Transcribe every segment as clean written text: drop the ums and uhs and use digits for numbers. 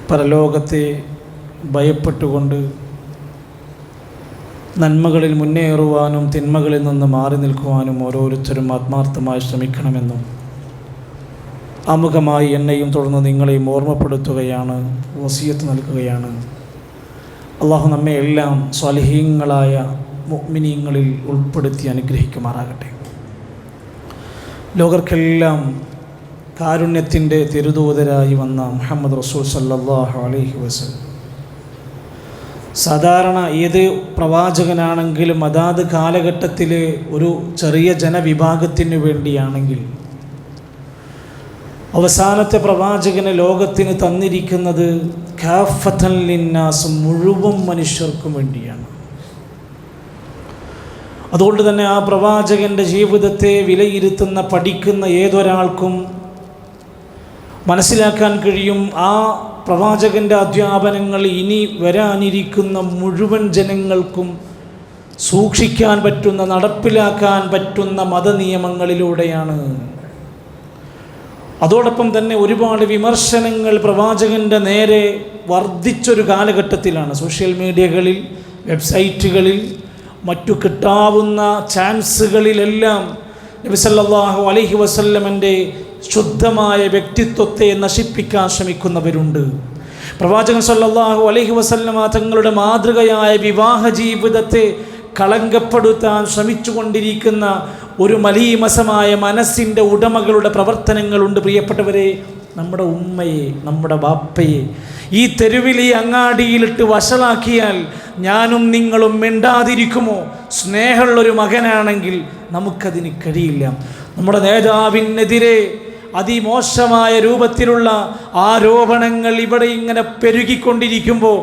പരലോകത്തെ ഭയപ്പെട്ടുകൊണ്ട് നന്മകളിൽ മുന്നേറുവാനും തിന്മകളിൽ നിന്ന് മാറി നിൽക്കുവാനും ഓരോരുത്തരും ആത്മാർത്ഥമായി ശ്രമിക്കണമെന്നും ആമുഖമായി എന്നെയും തുടർന്ന് നിങ്ങളെയും ഓർമ്മപ്പെടുത്തുകയാണ്, വസിയത്ത് നൽകുകയാണ്. അള്ളാഹു നമ്മെ എല്ലാം സ്വാലിഹീങ്ങളായ മുഅ്മിനീങ്ങളിൽ ഉൾപ്പെടുത്തി അനുഗ്രഹിക്കുമാറാകട്ടെ. ലോകർക്കെല്ലാം കാരുണ്യത്തിൻ്റെ തിരുദൂതരായി വന്ന മുഹമ്മദ് റസൂൽ സല്ലല്ലാഹു അലൈഹി വസല്ലം, സാധാരണ ഏത് പ്രവാചകനാണെങ്കിലും അതാത് കാലഘട്ടത്തിലെ ഒരു ചെറിയ ജനവിഭാഗത്തിന് വേണ്ടിയാണെങ്കിൽ അവസാനത്തെ പ്രവാചകന് ലോകത്തിന് തന്നിരിക്കുന്നത് കാഫത്തൻ ലിന്നാസ്, മുഴുവൻ മനുഷ്യർക്കും വേണ്ടിയാണ്. അതുകൊണ്ട് തന്നെ ആ പ്രവാചകൻ്റെ ജീവിതത്തെ വിലയിരുത്തുന്ന പഠിക്കുന്ന ഏതൊരാൾക്കും മനസ്സിലാക്കാൻ കഴിയും, ആ പ്രവാചകൻ്റെ അധ്യാപനങ്ങൾ ഇനി വരാനിരിക്കുന്ന മുഴുവൻ ജനങ്ങൾക്കും സൂക്ഷിക്കാൻ പറ്റുന്ന, നടപ്പിലാക്കാൻ പറ്റുന്ന മതനിയമങ്ങളിലൂടെയാണ്. അതോടൊപ്പം തന്നെ ഒരുപാട് വിമർശനങ്ങൾ പ്രവാചകൻ്റെ നേരെ വർദ്ധിച്ചൊരു കാലഘട്ടത്തിലാണ്. സോഷ്യൽ മീഡിയകളിൽ, വെബ്സൈറ്റുകളിൽ, മറ്റു കിട്ടാവുന്ന ചാൻസുകളിലെല്ലാം നബി സല്ലല്ലാഹു അലൈഹി വസല്ലമൻ്റെ ശുദ്ധമായ വ്യക്തിത്വത്തെ നശിപ്പിക്കാൻ ശ്രമിക്കുന്നവരുണ്ട്. പ്രവാചകൻ സല്ലല്ലാഹു അലൈഹി വസല്ലമ തങ്ങളുടെ മാതൃകയായ വിവാഹ ജീവിതത്തെ കളങ്കപ്പെടുത്താൻ ശ്രമിച്ചുകൊണ്ടിരിക്കുന്ന ഒരു മലീമസമായ മനസ്സിൻ്റെ ഉടമകളുടെ പ്രവർത്തനങ്ങളുണ്ട്. പ്രിയപ്പെട്ടവരെ, നമ്മുടെ ഉമ്മയെ, നമ്മുടെ ബാപ്പയെ ഈ തെരുവിൽ, ഈ അങ്ങാടിയിലിട്ട് വഷളാക്കിയാൽ ഞാനും നിങ്ങളും മിണ്ടാതിരിക്കുമോ? സ്നേഹമുള്ളൊരു മകനാണെങ്കിൽ നമുക്കതിന് കഴിയില്ല. നമ്മുടെ നേതാവിനെതിരെ അതിമോശമായ രൂപത്തിലുള്ള ആരോപണങ്ങൾ ഇവിടെ ഇങ്ങനെ പെരുകിക്കൊണ്ടിരിക്കുമ്പോൾ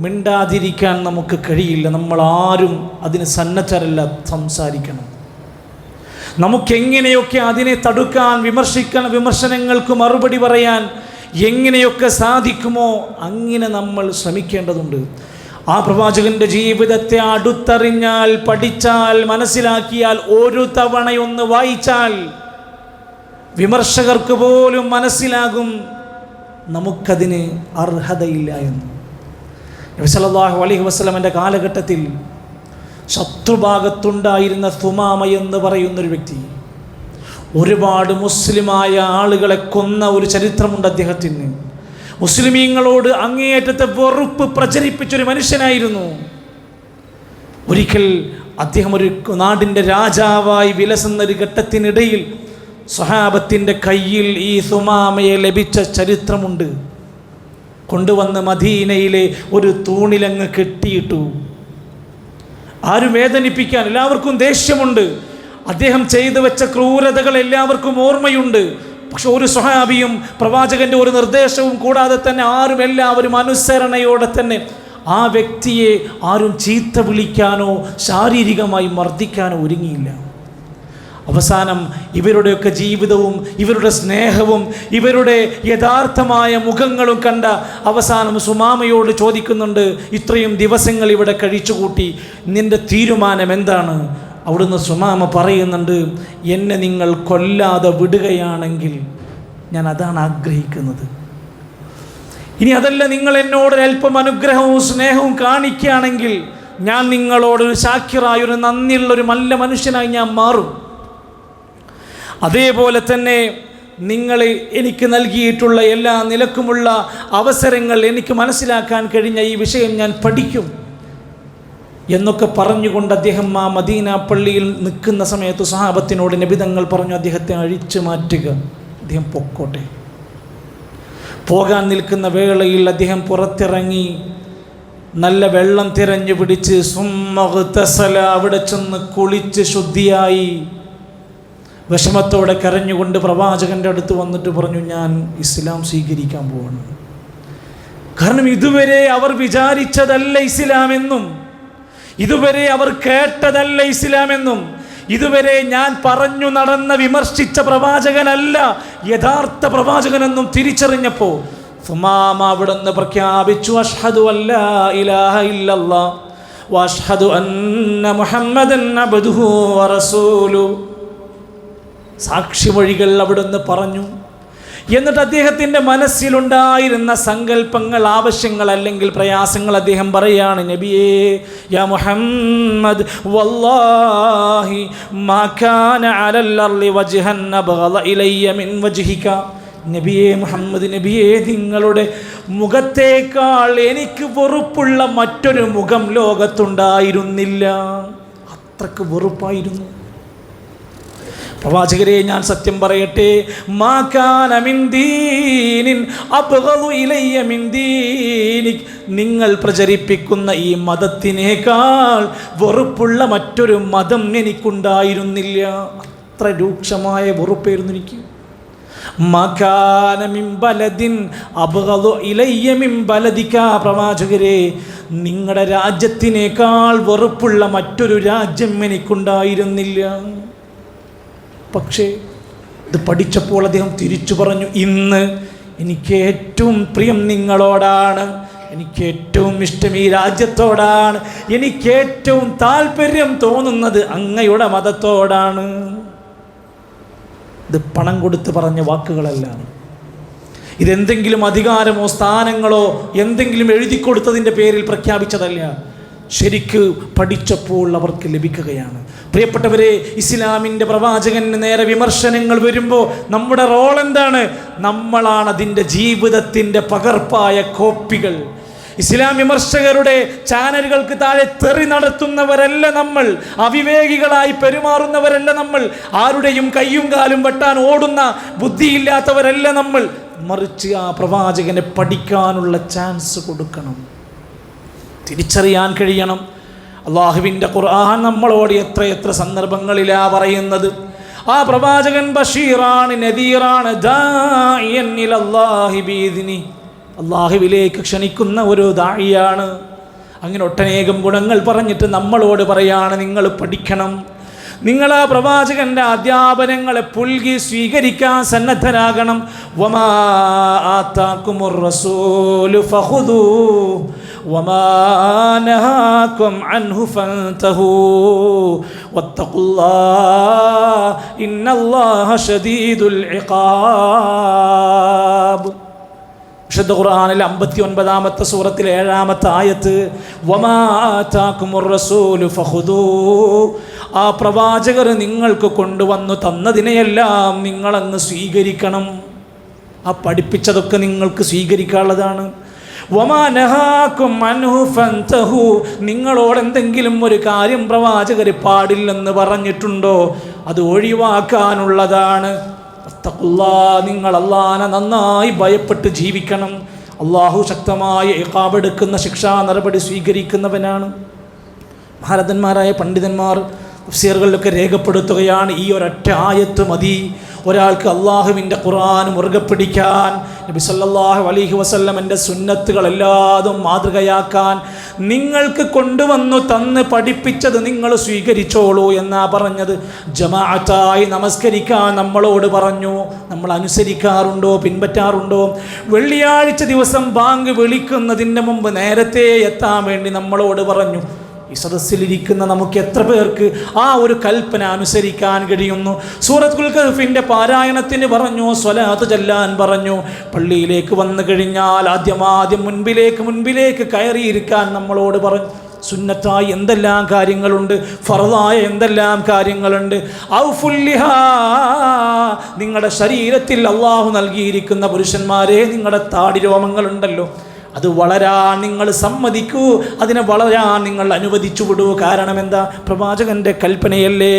മിണ്ടാതിരിക്കാൻ നമുക്ക് കഴിയില്ല. നമ്മളാരും അതിന് സന്നദ്ധരല്ല. സംസാരിക്കണം. നമുക്കെങ്ങനെയൊക്കെ അതിനെ തടുക്കാൻ, വിമർശനങ്ങൾക്ക് മറുപടി പറയാൻ എങ്ങനെയൊക്കെ സാധിക്കുമോ അങ്ങനെ നമ്മൾ ശ്രമിക്കേണ്ടതുണ്ട്. ആ പ്രവാചകൻ്റെ ജീവിതത്തെ അടുത്തറിഞ്ഞാൽ, പഠിച്ചാൽ, മനസ്സിലാക്കിയാൽ, ഒരു തവണയൊന്ന് വായിച്ചാൽ വിമർശകർക്ക് പോലും മനസ്സിലാകും നമുക്കതിന് അർഹതയില്ല എന്ന്. നബി സല്ലല്ലാഹു അലൈഹി വസല്ലമയുടെ കാലഘട്ടത്തിൽ ശത്രുഭാഗത്തുണ്ടായിരുന്ന സുമാമ എന്ന് പറയുന്നൊരു വ്യക്തി ഒരുപാട് മുസ്ലിമായ ആളുകളെ കൊന്ന ഒരു ചരിത്രമുണ്ട് അദ്ദേഹത്തിന്. മുസ്ലിമീങ്ങളോട് അങ്ങേയറ്റത്തെ വെറുപ്പ് പ്രചരിപ്പിച്ചൊരു മനുഷ്യനായിരുന്നു. ഒരിക്കൽ അദ്ദേഹം ഒരു നാടിൻ്റെ രാജാവായി വിലസുന്നൊരു ഘട്ടത്തിനിടയിൽ സ്വഹാബത്തിൻ്റെ കയ്യിൽ ഈ സുമാമയെ ലഭിച്ച ചരിത്രമുണ്ട്. കൊണ്ടുവന്ന് മദീനയിലെ ഒരു തൂണിലങ്ങ് കെട്ടിയിട്ടു. ആരും വേദനിപ്പിക്കാൻ, എല്ലാവർക്കും ദേഷ്യമുണ്ട്. അദ്ദേഹം ചെയ്തു വെച്ച ക്രൂരതകൾ എല്ലാവർക്കും ഓർമ്മയുണ്ട്. പക്ഷെ ഒരു സ്വഹാബിയും പ്രവാചകൻ്റെ ഒരു നിർദ്ദേശവും കൂടാതെ തന്നെ എല്ലാവരും അനുസരണയോടെ തന്നെ ആ വ്യക്തിയെ ആരും ചീത്ത വിളിക്കാനോ ശാരീരികമായി മർദ്ദിക്കാനോ ഒരുങ്ങിയില്ല. അവസാനം ഇവരുടെയൊക്കെ ജീവിതവും ഇവരുടെ സ്നേഹവും ഇവരുടെ യഥാർത്ഥമായ മുഖങ്ങളും കണ്ട അവസാനം സുമാമയോട് ചോദിക്കുന്നുണ്ട്, ഇത്രയും ദിവസങ്ങൾ ഇവിടെ കഴിച്ചുകൂട്ടി, നിൻ്റെ തീരുമാനം എന്താണ്? അവിടുന്ന് സുമാമ പറയുന്നുണ്ട്, എന്നെ നിങ്ങൾ കൊല്ലാതെ വിടുകയാണെങ്കിൽ ഞാൻ അതാണ് ആഗ്രഹിക്കുന്നത്. ഇനി അതല്ല, നിങ്ങൾ എന്നോട് അല്പം അനുഗ്രഹവും സ്നേഹവും കാണിക്കുകയാണെങ്കിൽ ഞാൻ നിങ്ങളോടൊരു ശാക്കിറായൊരു നന്ദിയുള്ളൊരു നല്ല മനുഷ്യനായി ഞാൻ മാറും. അതേപോലെ തന്നെ നിങ്ങൾ എനിക്ക് നൽകിയിട്ടുള്ള എല്ലാ നിലക്കുമുള്ള അവസരങ്ങൾ എനിക്ക് മനസ്സിലാക്കാൻ കഴിഞ്ഞ ഈ വിഷയം ഞാൻ പഠിക്കും എന്നൊക്കെ പറഞ്ഞുകൊണ്ട് അദ്ദേഹം ആ മദീന പള്ളിയിൽ നിൽക്കുന്ന സമയത്ത് സ്വഹാബത്തിനോട് നബി തങ്ങൾ പറഞ്ഞു, അദ്ദേഹത്തെ അഴിച്ചു മാറ്റുക, അദ്ദേഹം പൊക്കോട്ടെ. പോകാൻ നിൽക്കുന്ന വേളയിൽ അദ്ദേഹം പുറത്തിറങ്ങി നല്ല വെള്ളം തിരഞ്ഞു പിടിച്ച് സുമ്മഗ്തസല, അവിടെ ചെന്ന് കുളിച്ച് ശുദ്ധിയായി വിഷമത്തോടെ കരഞ്ഞുകൊണ്ട് പ്രവാചകൻ്റെ അടുത്ത് വന്നിട്ട് പറഞ്ഞു, ഞാൻ ഇസ്ലാം സ്വീകരിക്കാൻ പോവാണ്. കാരണം ഇതുവരെ അവർ വിചാരിച്ചതല്ല ഇസ്ലാമെന്നും, ഇതുവരെ അവർ കേട്ടതല്ല ഇസ്ലാമെന്നും, ഇതുവരെ ഞാൻ പറഞ്ഞു നടന്ന വിമർശിച്ച പ്രവാചകനല്ല യഥാർത്ഥ പ്രവാചകനെന്നും തിരിച്ചറിഞ്ഞപ്പോൾ സുമാമ അവിടുന്ന് പ്രഖ്യാപിച്ചു, അഷ്ഹദു അല്ലാ ഇലാഹ ഇല്ലല്ലാഹ് വഅഷ്ഹദു അന്ന മുഹമ്മദൻ അബ്ദുഹു വറസൂലുഹു. സാക്ഷിമൊഴികൾ അവിടുന്ന് പറഞ്ഞു. എന്നിട്ട് അദ്ദേഹത്തിൻ്റെ മനസ്സിലുണ്ടായിരുന്ന സങ്കല്പങ്ങൾ, ആവശ്യങ്ങൾ അല്ലെങ്കിൽ പ്രയാസങ്ങൾ അദ്ദേഹം പറയാണ്, നബിയേ യാ മുഹമ്മദ് വല്ലാഹി മാ കാന അലൽ അർളി വജ്ഹൻ അബ്ഗള ഇലയ്യ മിൻ വജ്ഹിക. നബിയേ മുഹമ്മദ് നബിയേ, നിങ്ങളുടെ മുഖത്തേക്കാൾ എനിക്ക് വെറുപ്പുള്ള മറ്റൊരു മുഖം ലോകത്തുണ്ടായിരുന്നില്ല. അത്രക്ക് വെറുപ്പായിരുന്നു. പ്രവാചകരെ, ഞാൻ സത്യം പറയട്ടെ, മാ കാന മിൻ ദീനിൻ അബ്ഗളു ഇലയ്യ മിൻ ദീനിക്, നിങ്ങൾ പ്രചരിപ്പിക്കുന്ന ഈ മതത്തിനേക്കാൾ വെറുപ്പുള്ള മറ്റൊരു മതം എനിക്കുണ്ടായിരുന്നില്ല. അത്ര രൂക്ഷമായ വെറുപ്പായിരുന്നു എനിക്ക്. മാ കാന മിൻ ബലദിൻ അബ്ഗളു ഇലയ്യ മിൻ ബലദിക. പ്രവാചകരെ, നിങ്ങളുടെ രാജ്യത്തിനേക്കാൾ വെറുപ്പുള്ള മറ്റൊരു രാജ്യം എനിക്കുണ്ടായിരുന്നില്ല. പക്ഷേ ഇത് പഠിച്ചപ്പോൾ അദ്ദേഹം തിരിച്ചു പറഞ്ഞു, ഇന്ന് എനിക്ക് ഏറ്റവും പ്രിയം നിങ്ങളോടാണ്, എനിക്ക് ഏറ്റവും ഇഷ്ടം ഈ രാജ്യത്തോടാണ്, എനിക്ക് ഏറ്റവും താല്പര്യം തോന്നുന്നത് അങ്ങയുടെ മതത്തോടാണ്. ഇത് പണം കൊടുത്ത് പറഞ്ഞ വാക്കുകളല്ല. ഇതെന്തെങ്കിലും അധികാരമോ സ്ഥാനങ്ങളോ എന്തെങ്കിലും എഴുതി കൊടുത്തതിൻ്റെ പേരിൽ പ്രഖ്യാപിച്ചതല്ല. ശരിക്ക് പഠിച്ചപ്പോൾ അവർക്ക് ലഭിക്കുകയാണ്. പ്രിയപ്പെട്ടവരെ, ഇസ്ലാമിൻ്റെ പ്രവാചകന് നേരെ വിമർശനങ്ങൾ വരുമ്പോൾ നമ്മുടെ റോൾ എന്താണ്? നമ്മളാണ് അതിൻ്റെ ജീവിതത്തിൻ്റെ പകർപ്പായ കോപ്പികൾ. ഇസ്ലാം വിമർശകരുടെ ചാനലുകൾക്ക് താഴെ തെറി നടത്തുന്നവരല്ല നമ്മൾ, അവിവേകികളായി പെരുമാറുന്നവരല്ല നമ്മൾ, ആരുടെയും കയ്യും കാലും വെട്ടാൻ ഓടുന്ന ബുദ്ധിയില്ലാത്തവരല്ല നമ്മൾ. മറിച്ച് ആ പ്രവാചകനെ പഠിക്കാനുള്ള ചാൻസ് കൊടുക്കണം, തിരിച്ചറിയാൻ കഴിയണം. അള്ളാഹുവിൻ്റെ ഖുർആൻ നമ്മളോട് എത്രയെത്ര സന്ദർഭങ്ങളിലാ പറയുന്നത്. ആ പ്രവാചകൻ ബഷീറാണ്, നദീറാണ്, ദാഇയൻ ഇലല്ലാഹി ബിഇദ്നി, അള്ളാഹുവിലേക്ക് ക്ഷണിക്കുന്ന ഒരു ദാഇയാണ്. അങ്ങനെ ഒട്ടനേകം ഗുണങ്ങൾ പറഞ്ഞിട്ട് നമ്മളോട് പറയാണ്, നിങ്ങൾ പഠിക്കണം, നിങ്ങൾ ആ പ്രവാചകൻ്റെ അധ്യാപനങ്ങളെ പുൽകി സ്വീകരിക്കാൻ സന്നദ്ധരാകണം. വമാ ആതാകുമുർ റസൂലു ഫഖുദൂ വമാ നഹാകും അൻഹു ഫൻതഹൂ വത്തഖുല്ലാഹ ഇന്നല്ലാഹ ശദീദുൽ ഇഖാബ്. വിശുദ്ധ ഖുർആനിൽ 59-ാമത്തെ സൂറത്തിലെ 7-ാമത്തെ ആയത്ത്, വമാ ആതാകുമുർ റസൂലു ഫഖുദൂ, ആ പ്രവാചകർ നിങ്ങൾക്ക് കൊണ്ടുവന്നു തന്നതിനെയെല്ലാം നിങ്ങളങ്ങ് സ്വീകരിക്കണം. ആ പഠിപ്പിച്ചതൊക്കെ നിങ്ങൾക്ക് സ്വീകരിക്കാനുള്ളതാണ്. വമാ നഹാകും അൻഹു ഫൻതഹൂ, നിങ്ങളോട് എന്തെങ്കിലും ഒരു കാര്യം പ്രവാചകർ പാടില്ലെന്ന് പറഞ്ഞിട്ടുണ്ടോ അത് ഒഴിവാക്കാനുള്ളതാണ്. നിങ്ങൾ അല്ലാഹനെ നന്നായി ഭയപ്പെട്ട് ജീവിക്കണം. അള്ളാഹു ശക്തമായ ഇഖാബെടുക്കുന്ന ശിക്ഷാ നടപടി സ്വീകരിക്കുന്നവനാണ്. ഭാരതന്മാരായ പണ്ഡിതന്മാർ തഫ്സീറുകളിലൊക്കെ രേഖപ്പെടുത്തുകയാണ്, ഈ ഒരൊറ്റ ആയത്ത് മതി ഒരാൾക്ക് അള്ളാഹുവിൻ്റെ ഖുർആൻ മുറുകെ പിടിക്കാൻ, നബി സല്ലല്ലാഹു അലൈഹി വസല്ലമൻ്റെ സുന്നത്തുകളെല്ലാതും മാതൃകയാക്കാൻ. നിങ്ങൾക്ക് കൊണ്ടുവന്നു തന്ന് പഠിപ്പിച്ചത് നിങ്ങൾ സ്വീകരിച്ചോളൂ എന്നാ പറഞ്ഞത്. ജമാഅത്തായി നമസ്കരിക്കാൻ നമ്മളോട് പറഞ്ഞു. നമ്മൾ അനുസരിക്കാറുണ്ടോ, പിൻപറ്റാറുണ്ടോ? വെള്ളിയാഴ്ച ദിവസം ബാങ്ക് വിളിക്കുന്നതിൻ്റെ മുമ്പ് നേരത്തെ എത്താൻ വേണ്ടി നമ്മളോട് പറഞ്ഞു. ഈ സദസ്സിലിരിക്കുന്ന നമുക്ക് എത്ര പേർക്ക് ആ ഒരു കൽപ്പന അനുസരിക്കാൻ കഴിയുന്നു? സൂറത്തുൽ കഹ്ഫിൻ്റെ പാരായണത്തിന് പറഞ്ഞു, സ്വലാത്ത് ചൊല്ലാൻ പറഞ്ഞു. പള്ളിയിലേക്ക് വന്നു കഴിഞ്ഞാൽ ആദ്യം മുൻപിലേക്ക് കയറിയിരിക്കാൻ നമ്മളോട് പറഞ്ഞു. സുന്നത്തായി എന്തെല്ലാം കാര്യങ്ങളുണ്ട്, ഫർളായ എന്തെല്ലാം കാര്യങ്ങളുണ്ട്. ഔഫുല്ലിഹാ, നിങ്ങളുടെ ശരീരത്തിൽ അള്ളാഹു നൽകിയിരിക്കുന്ന പുരുഷന്മാരെ, നിങ്ങളുടെ താടി രോമങ്ങളുണ്ടല്ലോ, അത് വളരാൻ നിങ്ങൾ സമ്മതിക്കൂ, അതിനെ വളരാൻ നിങ്ങൾ അനുവദിച്ചു വിടൂ. കാരണം എന്താ? പ്രവാചകന്റെ കൽപ്പനയല്ലേ.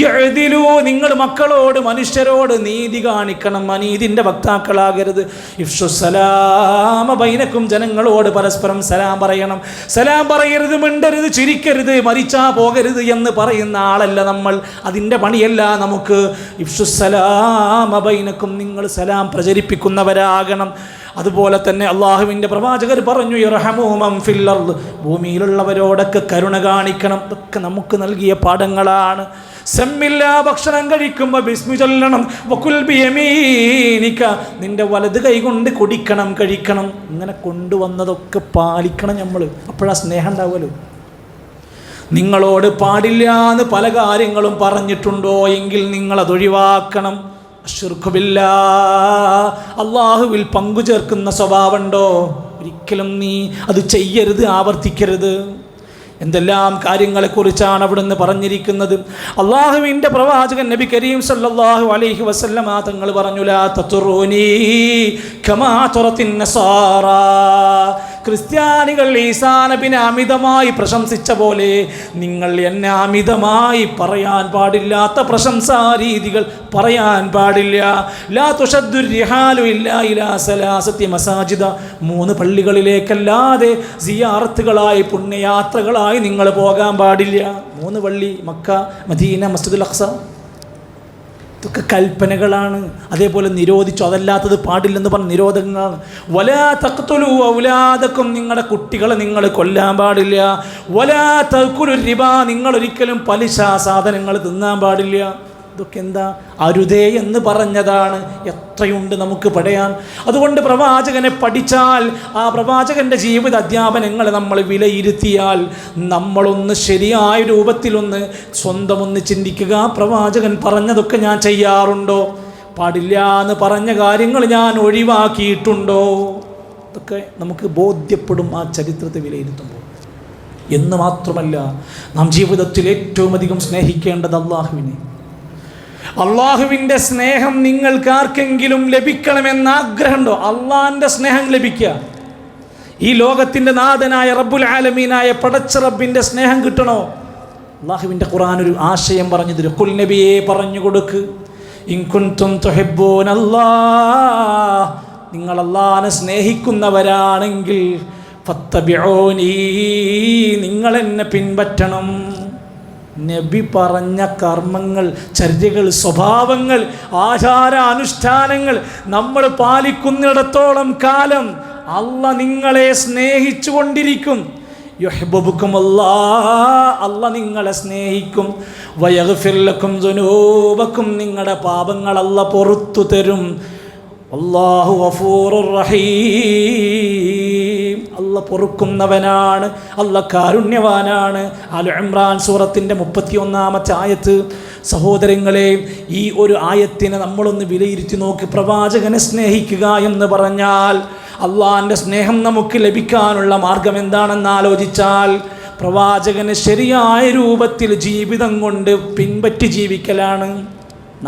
യഅ്ദിലൂ, നിങ്ങൾ മക്കളോട്, മനുഷ്യരോട് നീതി കാണിക്കണം, അനീതിൻ്റെ വക്താക്കളാകരുത്. ഇഫ്ശുസ്സലാമ ബൈനക്കും, ജനങ്ങളോട് പരസ്പരം സലാം പറയണം. സലാം പറയരുത്, മിണ്ടരുത്, ചിരിക്കരുത്, മരിച്ചാ പോകരുത് എന്ന് പറയുന്ന ആളല്ല നമ്മൾ. അതിൻ്റെ പണിയല്ല നമുക്ക്. ഇഫ്ശുസ്സലാമ ബൈനക്കും, നിങ്ങൾ സലാം പ്രചരിപ്പിക്കുന്നവരാകണം. അതുപോലെ തന്നെ അള്ളാഹുവിൻ്റെ പ്രവാചകർ പറഞ്ഞു, യർഹമൂ മൻ ഫിൽ അർദ്, ഭൂമിയിലുള്ളവരോടൊക്കെ കരുണ കാണിക്കണം. ഇതൊക്കെ നമുക്ക് നൽകിയ പാഠങ്ങളാണ്. സമ്മില്ല, ഭക്ഷണം കഴിക്കുമ്പോൾ ബിസ്മി ചൊല്ലണം. വകുൽ ബിയമീനിക, നിന്റെ വലത് കൈ കൊണ്ട് കുടിക്കണം, കഴിക്കണം. ഇങ്ങനെ കൊണ്ടുവന്നതൊക്കെ പാലിക്കണം നമ്മൾ. അപ്പോഴാ സ്നേഹം ഉണ്ടാവുമല്ലോ. നിങ്ങളോട് പാടില്ല എന്ന് പല കാര്യങ്ങളും പറഞ്ഞിട്ടുണ്ടോ എങ്കിൽ നിങ്ങളതൊഴിവാക്കണം. അശ്ശിർക്കു ബില്ലാഹ്, അല്ലാഹുവിൽ പങ്കു ചേർക്കുന്ന സ്വഭാവമുണ്ടോ? ഒരിക്കലും നീ അത് ചെയ്യരുത്, ആവർത്തിക്കരുത്. എന്തെല്ലാം കാര്യങ്ങളെക്കുറിച്ചാണ് അവിടുന്ന് പറഞ്ഞിരിക്കുന്നത്. അള്ളാഹുവിൻ്റെ പ്രവാചകൻ നബി കരീം സല്ലല്ലാഹു അലൈഹി വസല്ലമ തങ്ങൾ പറഞ്ഞു, ലാ തതുറൂനി കമാ തുറത്തിൻ നസാറാ, ക്രിസ്ത്യാനികൾ ഈസാ നബിനെ അമിതമായി പ്രശംസിച്ച പോലെ നിങ്ങൾ എന്നെ അമിതമായി പറയാൻ പാടില്ലാത്ത പ്രശംസാ രീതികൾ പറയാൻ പാടില്ല. ലാ തുഷദ്ദു റിഹാലു ഇല്ലാ ഇലാ സലാസത്തി മസാജിദ, 3 പള്ളികളിലേക്കല്ലാതെ സിയാറത്തുകളായി പുണ്യയാത്രകളായി നിങ്ങൾ പോകാൻ പാടില്ല. 3 പള്ളി, മക്ക, മദീന, മസ്ജിദുൽ അഖ്സ. ഇതൊക്കെ കൽപ്പനകളാണ്. അതേപോലെ നിരോധിച്ചു, അതല്ലാത്തത് പാടില്ലെന്ന് പറഞ്ഞ നിരോധനങ്ങളാണ്. വലാ തഖ്തുലു ഔലാദക്കും, നിങ്ങളുടെ കുട്ടികളെ നിങ്ങൾ കൊല്ലാൻ പാടില്ല. വലാ തഅ്കുലു റിബാ, നിങ്ങൾ ഒരിക്കലും പലിശ സാധനങ്ങൾ തിന്നാൻ പാടില്ല. ഇതൊക്കെ എന്താ? അരുതേ എന്ന് പറഞ്ഞതാണ്. എത്രയുണ്ട് നമുക്ക് പഠിക്കാൻ. അതുകൊണ്ട് പ്രവാചകനെ പഠിച്ചാൽ, ആ പ്രവാചകൻ്റെ ജീവിത അധ്യാപനങ്ങൾ നമ്മൾ വിലയിരുത്തിയാൽ, നമ്മളൊന്ന് ശരിയായ രൂപത്തിലൊന്ന് സ്വന്തമൊന്ന് ചിന്തിക്കുക. പ്രവാചകൻ പറഞ്ഞതൊക്കെ ഞാൻ ചെയ്യാറുണ്ടോ? പാടില്ല എന്ന് പറഞ്ഞ കാര്യങ്ങൾ ഞാൻ ഒഴിവാക്കിയിട്ടുണ്ടോ? ഇതൊക്കെ നമുക്ക് ബോധ്യപ്പെടും ആ ചരിത്രത്തെ വിലയിരുത്തുമ്പോൾ. എന്ന് മാത്രമല്ല, നാം ജീവിതത്തിൽ ഏറ്റവും അധികം സ്നേഹിക്കേണ്ടത് അള്ളാഹുവിനെ. അള്ളാഹുവിൻ്റെ സ്നേഹം നിങ്ങൾക്ക് ആർക്കെങ്കിലും ലഭിക്കണമെന്ന് ആഗ്രഹമുണ്ടോ? അള്ളാഹിൻ്റെ സ്നേഹം ലഭിക്കുക, ഈ ലോകത്തിൻ്റെ നാഥനായ റബ്ബുൽ ആലമീനായ പടച്ച റബ്ബിൻ്റെ സ്നേഹം കിട്ടണോ? അള്ളാഹുവിൻ്റെ ഖുർആൻ ഒരു ആശയം പറഞ്ഞു തരും. ഖുൽ നബിയെ പറഞ്ഞു കൊടുക്ക്, ഇൻ കുൻതും തുഹിബ്ബൂനല്ലാഹ്, നിങ്ങൾ അള്ളാഹിനെ സ്നേഹിക്കുന്നവരാണെങ്കിൽ ഫത്തബിഊനി, നിങ്ങൾ എന്നെ പിൻപറ്റണം. നബി പറഞ്ഞ കർമ്മങ്ങൾ, ചര്യകൾ, സ്വഭാവങ്ങൾ, ആചാര അനുഷ്ഠാനങ്ങൾ നമ്മൾ പാലിക്കുന്നിടത്തോളം കാലം അല്ലാഹ് നിങ്ങളെ സ്നേഹിച്ചു കൊണ്ടിരിക്കും. അല്ലാഹ് നിങ്ങളെ സ്നേഹിക്കും. വയഗ്ഫിർ ലക്കും ദുനൂബക്കും, നിങ്ങളുടെ പാപങ്ങൾ അല്ലാഹ് പുറത്തു തരും. അല്ലാഹു ഗഫൂറുർ റഹീം, അല്ലാഹ് പൊറുക്കുന്നവനാണ്, അല്ലാഹ് കാരുണ്യവാനാണ്. അൽ ഇംറാൻ സൂറത്തിൻ്റെ 31-ാമത്തെ ആയത്ത്. സഹോദരങ്ങളെ, ഈ ഒരു ആയത്തിനെ നമ്മളൊന്ന് വിലയിരുത്തി നോക്കി. പ്രവാചകനെ സ്നേഹിക്കുക എന്ന് പറഞ്ഞാൽ അള്ളാഹിൻ്റെ സ്നേഹം നമുക്ക് ലഭിക്കാനുള്ള മാർഗം എന്താണെന്ന് ആലോചിച്ചാൽ, പ്രവാചകനെ ശരിയായ രൂപത്തിൽ ജീവിതം കൊണ്ട് പിൻപറ്റി ജീവിക്കലാണ്.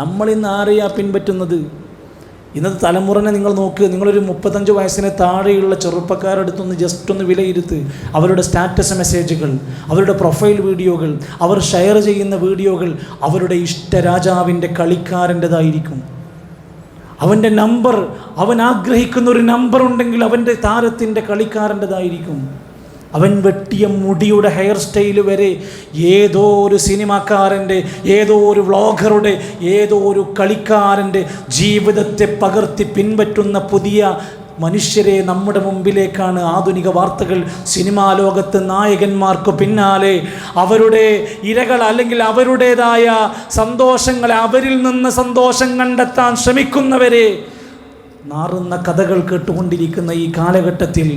നമ്മളിന്ന് ആരെയാ പിൻപറ്റുന്നത്? ഇന്നത്തെ തലമുറനെ നിങ്ങൾ നോക്ക്. നിങ്ങളൊരു 35 വയസ്സിന് താഴെയുള്ള ചെറുപ്പക്കാരടുത്തൊന്ന് ജസ്റ്റ് ഒന്ന് വിലയിരുത്ത്. അവരുടെ സ്റ്റാറ്റസ് മെസ്സേജുകൾ, അവരുടെ പ്രൊഫൈൽ വീഡിയോകൾ, അവർ ഷെയർ ചെയ്യുന്ന വീഡിയോകൾ അവരുടെ ഇഷ്ടരാജാവിൻ്റെ കളിക്കാരൻ്റെതായിരിക്കും. അവൻ്റെ നമ്പർ, അവൻ ആഗ്രഹിക്കുന്ന ഒരു നമ്പർ ഉണ്ടെങ്കിൽ അവൻ്റെ താരത്തിൻ്റെ കളിക്കാരൻ്റെതായിരിക്കും. അവൻ വെട്ടിയ മുടിയുടെ ഹെയർ സ്റ്റൈൽ വരെ ഏതോ ഒരു സിനിമാക്കാരൻ്റെ, ഏതോ ഒരു വ്ളോഗറുടെ, ഏതോ ഒരു കളിക്കാരൻ്റെ ജീവിതത്തെ പകർത്തി പിൻപറ്റുന്ന പുതിയ മനുഷ്യരെ നമ്മുടെ മുമ്പിലേക്കാണ് ആധുനിക വാർത്തകൾ. സിനിമാ ലോകത്ത് നായകന്മാർക്ക് പിന്നാലെ അവരുടെ ഇരകൾ, അല്ലെങ്കിൽ അവരുടേതായ സന്തോഷങ്ങളെ, അവരിൽ നിന്ന് സന്തോഷം കണ്ടെത്താൻ ശ്രമിക്കുന്നവരെ നാറുന്ന കഥകൾ കേട്ടുകൊണ്ടിരിക്കുന്ന ഈ കാലഘട്ടത്തിൽ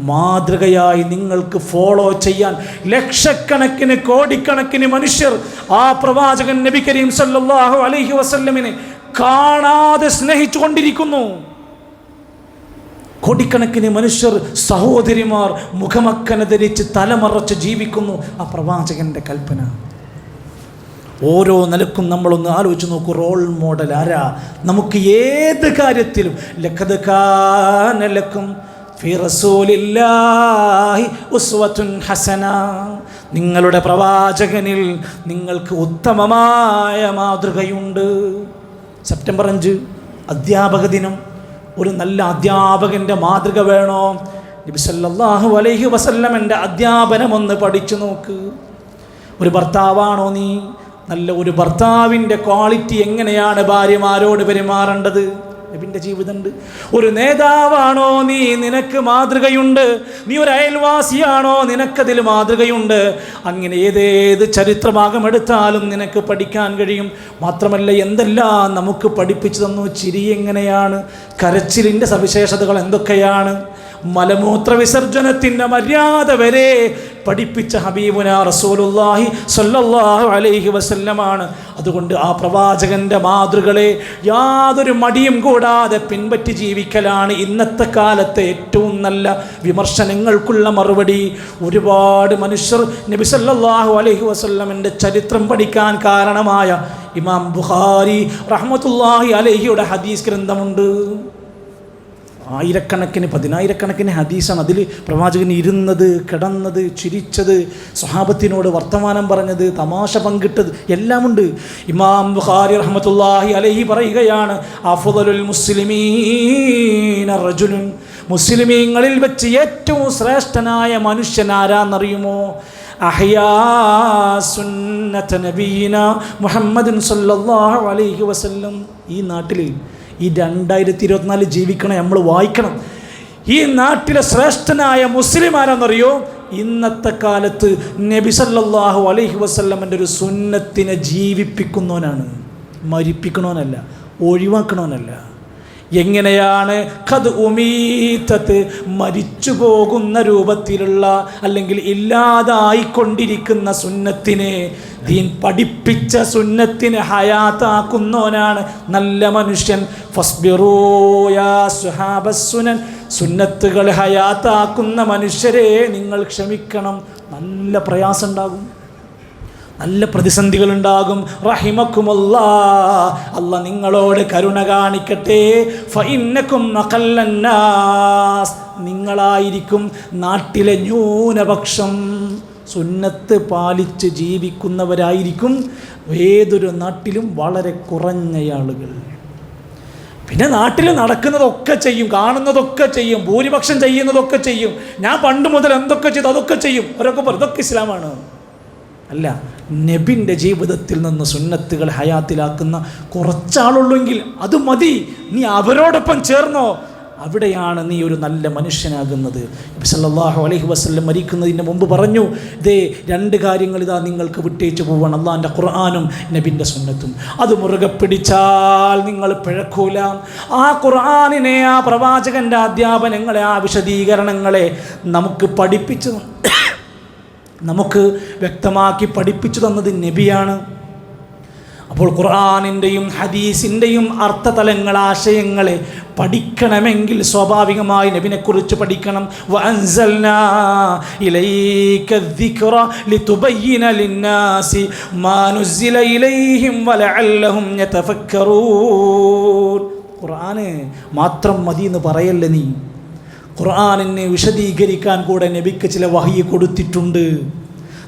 മാതൃകയായി നിങ്ങൾക്ക് ഫോളോ ചെയ്യാൻ ലക്ഷക്കണക്കിന്, കോടിക്കണക്കിന് മനുഷ്യർ ആ പ്രവാചകൻ നബി കരീം സല്ലല്ലാഹു അലൈഹി വസല്ലമിനെ കാണാതെ സ്നേഹിച്ചു കൊണ്ടിരിക്കുന്നു. കോടിക്കണക്കിന് മനുഷ്യർ, സഹോദരിമാർ മുഖമക്കന ധരിച്ച് തലമറച്ച് ജീവിക്കുന്നു. ആ പ്രവാചകൻ്റെ കൽപ്പന ഓരോ നിലക്കും നമ്മളൊന്ന് ആലോചിച്ച് നോക്കൂ. റോൾ മോഡൽ ആരാ? നമുക്ക് ഏത് കാര്യത്തിലും ലഖദ് കാന ലക്കും ഫി റസൂലില്ലാഹി ഉസ്വത്തുൻ ഹസന, നിങ്ങളുടെ പ്രവാചകനിൽ നിങ്ങൾക്ക് ഉത്തമമായ മാതൃകയുണ്ട്. സെപ്റ്റംബർ 5 അധ്യാപക ദിനം. ഒരു നല്ല അധ്യാപകൻ്റെ മാതൃക വേണോ? നബി സല്ലല്ലാഹു അലൈഹി വസല്ലമൻ്റെ അധ്യാപനം ഒന്ന് പഠിച്ചു നോക്ക്. ഒരു ഭർത്താവാണോ നീ? നല്ല ഒരു ഭർത്താവിൻ്റെ ക്വാളിറ്റി എങ്ങനെയാണ് ഭാര്യമാരോട് പെരുമാറേണ്ടത്? നബിൻ്റെ ജീവിതമുണ്ട്. ഒരു നേതാവാണോ നീ? നിനക്ക് മാതൃകയുണ്ട്. നീ ഒരു അയൽവാസിയാണോ? നിനക്കതിൽ മാതൃകയുണ്ട്. അങ്ങനെ ഏതേത് ചരിത്രഭാഗം എടുത്താലും നിനക്ക് പഠിക്കാൻ കഴിയും. മാത്രമല്ല, എന്തെല്ലാം നമുക്ക് പഠിപ്പിച്ചു തന്നു. ചിരി എങ്ങനെയാണ്, കരച്ചിലിൻ്റെ സവിശേഷതകൾ എന്തൊക്കെയാണ്, മലമൂത്ര വിസർജനത്തിൻ്റെ മര്യാദ വരെ പഠിപ്പിച്ച ഹബീബുനാ റസൂലുള്ളാഹി സ്വല്ലല്ലാഹു അലൈഹി വസല്ലമാണ്. അതുകൊണ്ട് ആ പ്രവാചകൻ്റെ മാതൃകളെ യാതൊരു മടിയും കൂടാതെ പിൻപറ്റി ജീവിക്കലാണ് ഇന്നത്തെ കാലത്തെ ഏറ്റവും നല്ല വിമർശനങ്ങൾക്കുള്ള മറുപടി. ഒരുപാട് മനുഷ്യർ നബി സല്ലല്ലാഹു അലൈഹി വസല്ലമിൻ്റെ ചരിത്രം പഠിക്കാൻ കാരണമായ ഇമാം ബുഖാരി റഹ്മത്തുള്ളാഹി അലൈഹിയുടെ ഹദീസ് ഗ്രന്ഥമുണ്ട്. ആയിരക്കണക്കിന് 10,000-കണക്കിന് ഹദീസാണ്. അതിൽ പ്രവാചകൻ ഇരുന്നത്, കിടന്നത്, ചിരിച്ചത്, സ്വഹാബത്തിനോട് വർത്തമാനം പറഞ്ഞത്, തമാശ പങ്കിട്ടത് എല്ലാമുണ്ട്. ഇമാം ബുഖാരി റഹ്മത്തുള്ളാഹി അലൈഹി പറയുകയാണ്, അഫ്ളലുൽ മുസ്ലിമീന റജുലുൻ, മുസ്ലിമീങ്ങളിൽ വെച്ച് ഏറ്റവും ശ്രേഷ്ഠനായ മനുഷ്യൻ ആരാന്നറിയുമോ? അഹ്യാ സുന്നത നബീന മുഹമ്മദ് സല്ലല്ലാഹു അലൈഹി വസല്ലം. ഈ നാട്ടിൽ ഈ 2024 ജീവിക്കണം, നമ്മൾ വായിക്കണം. ഈ നാട്ടിലെ ശ്രേഷ്ഠനായ മുസ്ലിം ആരാന്നറിയോ? ഇന്നത്തെ കാലത്ത് നബി സല്ലല്ലാഹു അലൈഹി വസല്ലമൻ്റെ ഒരു സുന്നത്തിനെ ജീവിപ്പിക്കുന്നവനാണ്, മരിപ്പിക്കണവനല്ല, ഒഴിവാക്കണവനല്ല. എങ്ങനെയാണ് ഖദ് ഉമീതത്ത്, മരിച്ചു പോകുന്ന രൂപത്തിലുള്ള അല്ലെങ്കിൽ ഇല്ലാതായിക്കൊണ്ടിരിക്കുന്ന സുന്നത്തിനെ, ദീൻ പഠിപ്പിച്ച സുന്നത്തിനെ ഹയാത്താക്കുന്നവനാണ് നല്ല മനുഷ്യൻ. ഫസ്ബിറൂ യാ സുഹാബസ്സുനൻ, സുന്നത്തുകൾ ഹയാത്താക്കുന്ന മനുഷ്യരെ നിങ്ങൾ ക്ഷമിക്കണം. നല്ല പ്രയാസം ഉണ്ടാകും, നല്ല പ്രതിസന്ധികളുണ്ടാകും. റഹിമക്കുമുല്ലാഹ്, അല്ലാഹ് നിങ്ങളോട് കരുണ കാണിക്കട്ടെ. ഫഇന്നകും അഖല്ലന്നാസ്, നിങ്ങളായിരിക്കും നാട്ടിലെ ന്യൂനപക്ഷം. സുന്നത്ത് പാലിച്ച് ജീവിക്കുന്നവരായിരിക്കും ഏതൊരു നാട്ടിലും വളരെ കുറഞ്ഞ ആളുകൾ. പിന്നെ നാട്ടിൽ നടക്കുന്നതൊക്കെ ചെയ്യും, കാണുന്നതൊക്കെ ചെയ്യും, ഭൂരിപക്ഷം ചെയ്യുന്നതൊക്കെ ചെയ്യും. ഞാൻ പണ്ട് മുതൽ എന്തൊക്കെ ചെയ്തു അതൊക്കെ ചെയ്യും. അവരൊക്കെ പറയും ഇതൊക്കെ ഇസ്ലാമാണ്. അല്ല, നബിൻ്റെ ജീവിതത്തിൽ നിന്ന് സുന്നത്തുകൾ ഹയാത്തിലാക്കുന്ന കുറച്ചാളുള്ളെങ്കിൽ അത് മതി. നീ അവരോടൊപ്പം ചേർന്നോ, അവിടെയാണ് നീ ഒരു നല്ല മനുഷ്യനാകുന്നത്. നബി സല്ലല്ലാഹു അലൈഹി വസല്ലം മരിക്കുന്നതിന് മുമ്പ് പറഞ്ഞു, ദേ 2 കാര്യങ്ങൾ ഇതാ നിങ്ങൾക്ക് വിട്ടേച്ചു പോവാണ്, അള്ളാഹിൻ്റെ ഖുർആനും നബിൻ്റെ സുന്നത്തും. അത് മുറുകെ പിടിച്ചാൽ നിങ്ങൾ പിഴക്കൂല. ആ ഖുർആനിനെ, ആ പ്രവാചകൻ്റെ അധ്യാപനങ്ങളെ, ആ വിശദീകരണങ്ങളെ നമുക്ക് വ്യക്തമാക്കി പഠിപ്പിച്ചു തന്നത് നബിയാണ്. അപ്പോൾ ഖുർആനിൻ്റെയും ഹദീസിൻ്റെയും അർത്ഥതലങ്ങൾ, ആശയങ്ങളെ പഠിക്കണമെങ്കിൽ സ്വാഭാവികമായി നബിനെക്കുറിച്ച് പഠിക്കണം. വഅൻസൽനാ ഇലൈക ദിക്റ ലിതുബയ്യിന ലിന്നാസി മാ നുസ്സില ഇലൈഹിം വലഅല്ലഹും യതഫക്കറൂൻ. ഖുർആന് മാത്രം മതി എന്ന് പറയല്ലേ നീ. ഖുർആനിനെ വിശദീകരിക്കാൻ കൂടെ നബിക്ക് ചില വഹയി കൊടുത്തിട്ടുണ്ട്.